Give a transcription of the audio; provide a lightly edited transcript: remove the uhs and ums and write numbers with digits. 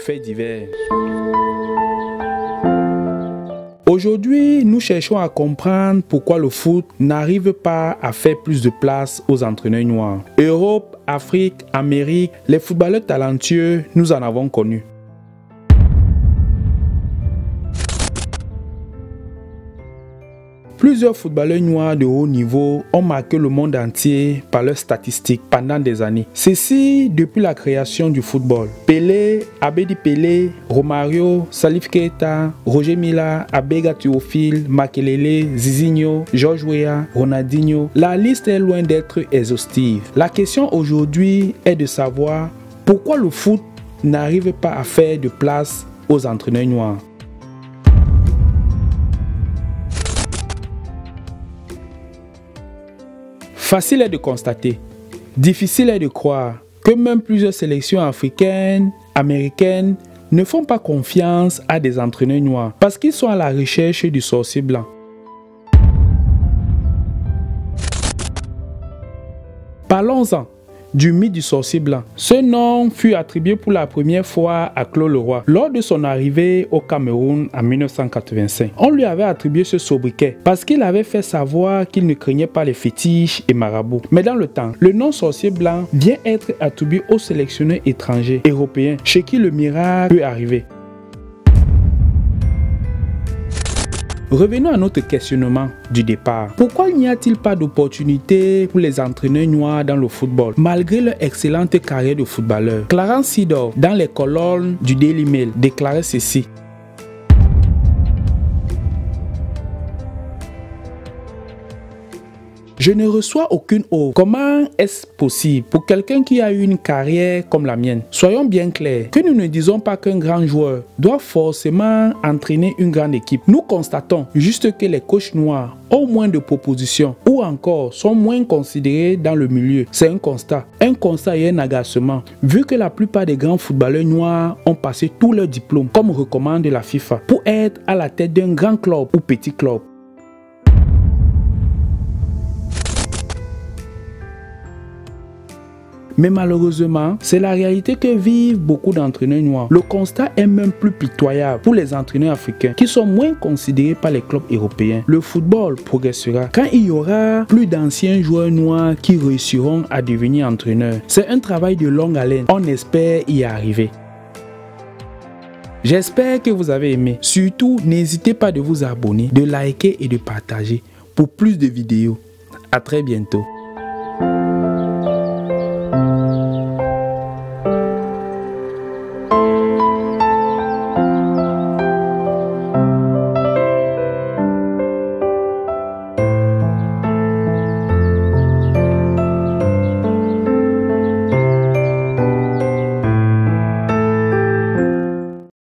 Faits divers. Aujourd'hui, nous cherchons à comprendre pourquoi le foot n'arrive pas à faire plus de place aux entraîneurs noirs. Europe, Afrique, Amérique, les footballeurs talentueux, nous en avons connus. Plusieurs footballeurs noirs de haut niveau ont marqué le monde entier par leurs statistiques pendant des années. Ceci depuis la création du football. Pelé, Abedi Pelé, Romario, Salif Keita, Roger Mila, Abega Théophile, Makelele, Zizinho, George Weah, Ronaldinho. La liste est loin d'être exhaustive. La question aujourd'hui est de savoir pourquoi le foot n'arrive pas à faire de place aux entraîneurs noirs. Facile est de constater, difficile est de croire que même plusieurs sélections africaines, américaines ne font pas confiance à des entraîneurs noirs parce qu'ils sont à la recherche du sorcier blanc. Parlons-en du mythe du sorcier blanc. Ce nom fut attribué pour la première fois à Claude Leroy lors de son arrivée au Cameroun en 1985. On lui avait attribué ce sobriquet parce qu'il avait fait savoir qu'il ne craignait pas les fétiches et marabouts. Mais dans le temps, le nom sorcier blanc vient être attribué aux sélectionneurs étrangers, européens, chez qui le miracle peut arriver. Revenons à notre questionnement du départ. Pourquoi n'y a-t-il pas d'opportunité pour les entraîneurs noirs dans le football, malgré leur excellente carrière de footballeur? Clarence Seedorf, dans les colonnes du Daily Mail, déclarait ceci. Je ne reçois aucune offre. Comment est-ce possible pour quelqu'un qui a eu une carrière comme la mienne? Soyons bien clairs, que nous ne disons pas qu'un grand joueur doit forcément entraîner une grande équipe. Nous constatons juste que les coachs noirs ont moins de propositions ou encore sont moins considérés dans le milieu. C'est un constat et un agacement, vu que la plupart des grands footballeurs noirs ont passé tous leurs diplômes, comme recommande la FIFA, pour être à la tête d'un grand club ou petit club. Mais malheureusement, c'est la réalité que vivent beaucoup d'entraîneurs noirs. Le constat est même plus pitoyable pour les entraîneurs africains qui sont moins considérés par les clubs européens. Le football progressera quand il y aura plus d'anciens joueurs noirs qui réussiront à devenir entraîneurs. C'est un travail de longue haleine. On espère y arriver. J'espère que vous avez aimé. Surtout, n'hésitez pas de vous abonner, de liker et de partager pour plus de vidéos. À très bientôt.